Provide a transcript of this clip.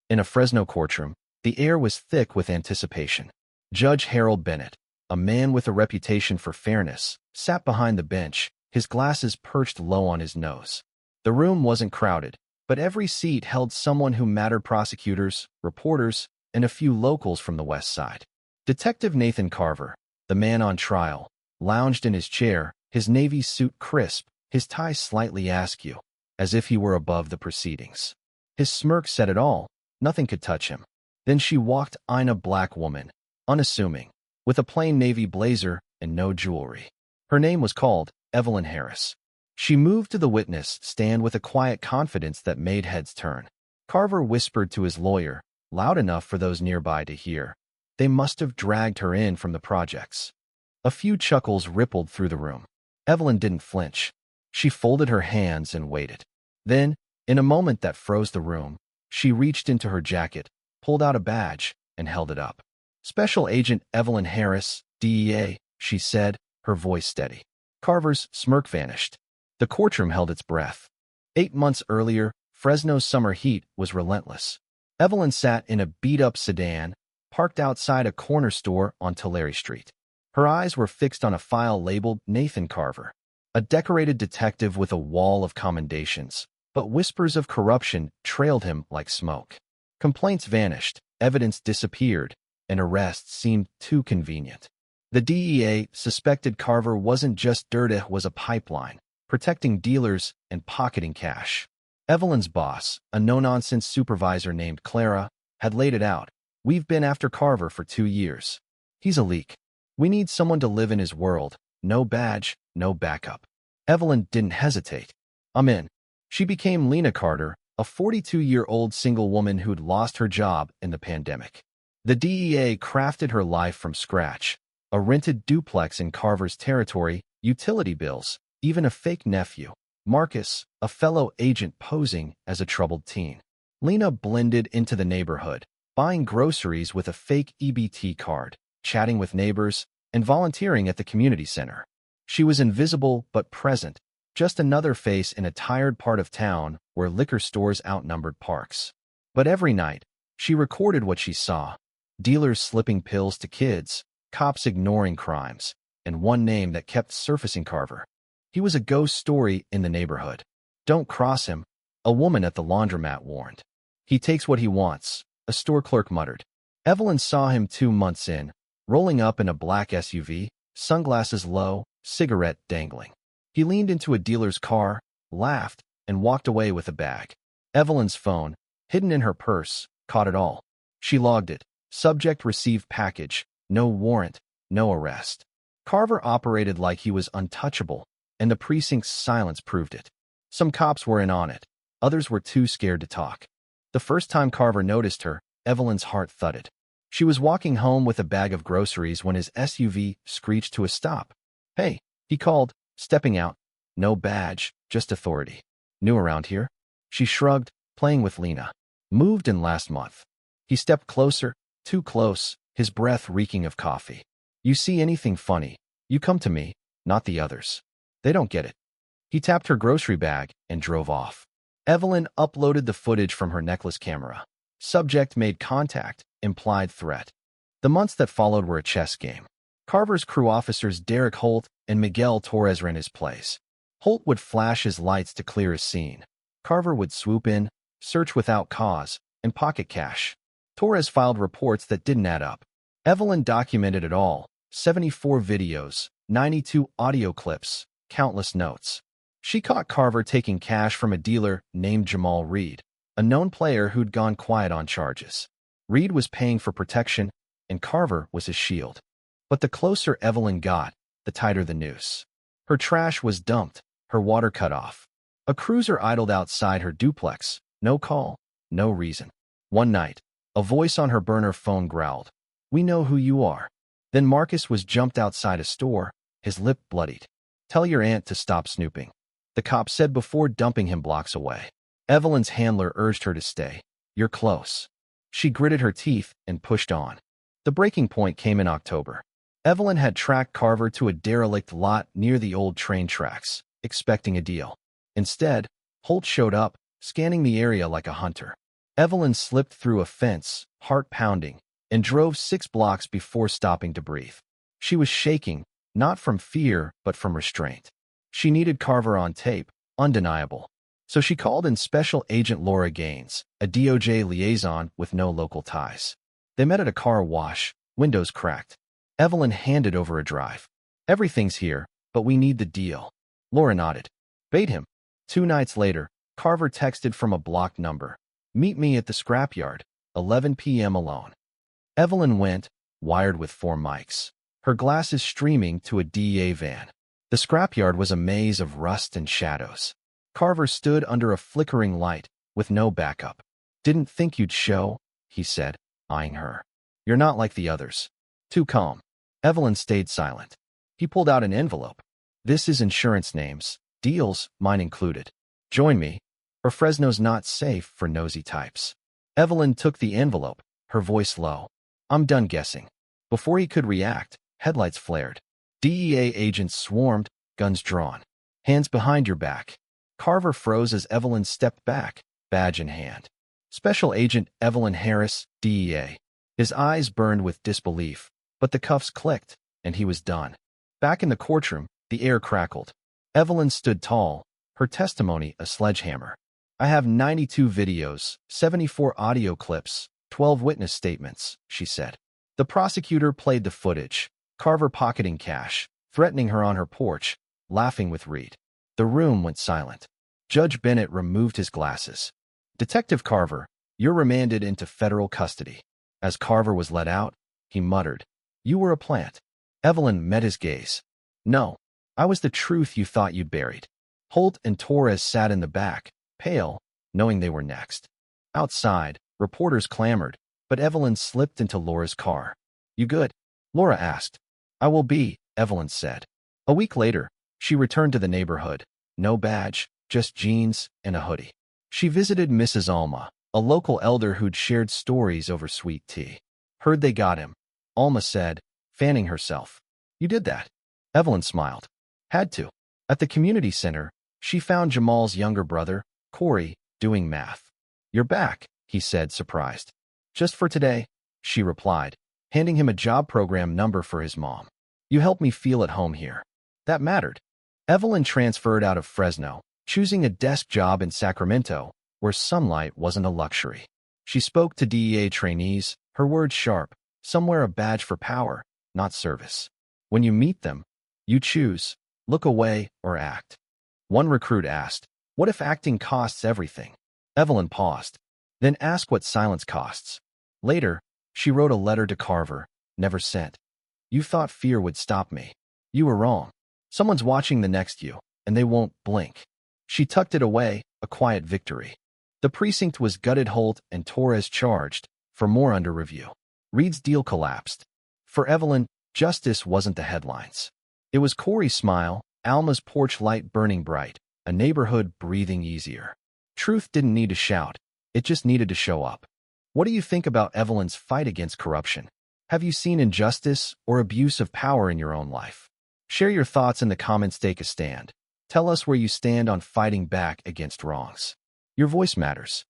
In a Fresno courtroom, the air was thick with anticipation. Judge Harold Bennett, a man with a reputation for fairness, sat behind the bench, his glasses perched low on his nose. The room wasn't crowded, but every seat held someone who mattered: prosecutors, reporters, and a few locals from the West Side. Detective Nathan Carver, the man on trial, lounged in his chair, his navy suit crisp, his tie slightly askew, as if he were above the proceedings. His smirk said it all. Nothing could touch him. Then she walked in, a black woman, unassuming, with a plain navy blazer and no jewelry. Her name was called Evelyn Harris. She moved to the witness stand with a quiet confidence that made heads turn. Carver whispered to his lawyer, loud enough for those nearby to hear, "They must have dragged her in from the projects." A few chuckles rippled through the room. Evelyn didn't flinch. She folded her hands and waited. Then, in a moment that froze the room, she reached into her jacket, pulled out a badge, and held it up. "Special Agent Evelyn Harris, DEA," she said, her voice steady. Carver's smirk vanished. The courtroom held its breath. 8 months earlier, Fresno's summer heat was relentless. Evelyn sat in a beat-up sedan, parked outside a corner store on Tulare Street. Her eyes were fixed on a file labeled Nathan Carver, a decorated detective with a wall of commendations, but whispers of corruption trailed him like smoke. Complaints vanished, evidence disappeared, and arrests seemed too convenient. The DEA suspected Carver wasn't just dirt, it was a pipeline, protecting dealers and pocketing cash. Evelyn's boss, a no-nonsense supervisor named Clara, had laid it out. "We've been after Carver for 2 years. He's a leak. We need someone to live in his world. No badge, no backup." Evelyn didn't hesitate. "I'm in." She became Lena Carter, a 42-year-old single woman who'd lost her job in the pandemic. The DEA crafted her life from scratch. A rented duplex in Carver's territory, utility bills, even a fake nephew, Marcus, a fellow agent posing as a troubled teen. Lena blended into the neighborhood, buying groceries with a fake EBT card, chatting with neighbors, and volunteering at the community center. She was invisible but present, just another face in a tired part of town where liquor stores outnumbered parks. But every night, she recorded what she saw: dealers slipping pills to kids, cops ignoring crimes, and one name that kept surfacing: Carver. He was a ghost story in the neighborhood. "Don't cross him," a woman at the laundromat warned. "He takes what he wants," a store clerk muttered. Evelyn saw him 2 months in, rolling up in a black SUV, sunglasses low, cigarette dangling. He leaned into a dealer's car, laughed, and walked away with a bag. Evelyn's phone, hidden in her purse, caught it all. She logged it. Subject: received package. No warrant, no arrest. Carver operated like he was untouchable, and the precinct's silence proved it. Some cops were in on it. Others were too scared to talk. The first time Carver noticed her, Evelyn's heart thudded. She was walking home with a bag of groceries when his SUV screeched to a stop. "Hey," he called, stepping out. "No badge, just authority." "New around here?" She shrugged, playing with Lena. "Moved in last month." He stepped closer, too close, his breath reeking of coffee. "You see anything funny, you come to me, not the others. They don't get it." He tapped her grocery bag and drove off. Evelyn uploaded the footage from her necklace camera. Subject: made contact, implied threat. The months that followed were a chess game. Carver's crew officers Derek Holt and Miguel Torres ran his plays. Holt would flash his lights to clear his scene. Carver would swoop in, search without cause, and pocket cash. Torres filed reports that didn't add up. Evelyn documented it all: 74 videos, 92 audio clips, countless notes. She caught Carver taking cash from a dealer named Jamal Reed, a known player who'd gone quiet on charges. Reed was paying for protection, and Carver was his shield. But the closer Evelyn got, the tighter the noose. Her trash was dumped, her water cut off. A cruiser idled outside her duplex. No call, no reason. One night, a voice on her burner phone growled, "We know who you are." Then Marcus was jumped outside a store, his lip bloodied. "Tell your aunt to stop snooping," the cop said before dumping him blocks away. Evelyn's handler urged her to stay. "You're close." She gritted her teeth and pushed on. The breaking point came in October. Evelyn had tracked Carver to a derelict lot near the old train tracks, expecting a deal. Instead, Holt showed up, scanning the area like a hunter. Evelyn slipped through a fence, heart pounding, and drove 6 blocks before stopping to breathe. She was shaking, not from fear, but from restraint. She needed Carver on tape, undeniable. So she called in Special Agent Laura Gaines, a DOJ liaison with no local ties. They met at a car wash, windows cracked. Evelyn handed over a drive. "Everything's here, but we need the deal." Laura nodded. "Bait him." 2 nights later, Carver texted from a blocked number. "Meet me at the scrapyard, 11 p.m. alone." Evelyn went, wired with 4 mics, her glasses streaming to a DEA van. The scrapyard was a maze of rust and shadows. Carver stood under a flickering light, with no backup. "Didn't think you'd show," he said, eyeing her. "You're not like the others. Too calm." Evelyn stayed silent. He pulled out an envelope. "This is insurance names, deals, mine included. Join me, or Fresno's not safe for nosy types." Evelyn took the envelope, her voice low. "I'm done guessing." Before he could react, headlights flared. DEA agents swarmed, guns drawn. "Hands behind your back." Carver froze as Evelyn stepped back, badge in hand. "Special Agent Evelyn Harris, DEA." His eyes burned with disbelief, but the cuffs clicked, and he was done. Back in the courtroom, the air crackled. Evelyn stood tall, her testimony a sledgehammer. "I have 92 videos, 74 audio clips, 12 witness statements," she said. The prosecutor played the footage, Carver pocketing cash, threatening her on her porch, laughing with Reed. The room went silent. Judge Bennett removed his glasses. "Detective Carver, you're remanded into federal custody." As Carver was let out, he muttered, "You were a plant." Evelyn met his gaze. "No, I was the truth you thought you'd buried." Holt and Torres sat in the back, pale, knowing they were next. Outside, reporters clamored, but Evelyn slipped into Laura's car. "You good?" Laura asked. "I will be," Evelyn said. A week later, she returned to the neighborhood. No badge, just jeans and a hoodie. She visited Mrs. Alma, a local elder who'd shared stories over sweet tea. "Heard they got him," Alma said, fanning herself. "You did that?" Evelyn smiled. "Had to." At the community center, she found Jamal's younger brother, Corey, doing math. "You're back," he said, surprised. "Just for today," she replied, handing him a job program number for his mom. "You helped me feel at home here." That mattered. Evelyn transferred out of Fresno, choosing a desk job in Sacramento, where sunlight wasn't a luxury. She spoke to DEA trainees, her words sharp, some wear a badge for power, not service. When you meet them, you choose, look away or act. One recruit asked, "What if acting costs everything?" Evelyn paused, then asked what silence costs. Later, she wrote a letter to Carver, never sent. "You thought fear would stop me. You were wrong. Someone's watching the next you, and they won't blink." She tucked it away, a quiet victory. The precinct was gutted. Holt and Torres charged, for more under review. Reed's deal collapsed. For Evelyn, justice wasn't the headlines. It was Corey's smile, Alma's porch light burning bright, a neighborhood breathing easier. Truth didn't need to shout, it just needed to show up. What do you think about Evelyn's fight against corruption? Have you seen injustice or abuse of power in your own life? Share your thoughts in the comments. Take a stand. Tell us where you stand on fighting back against wrongs. Your voice matters.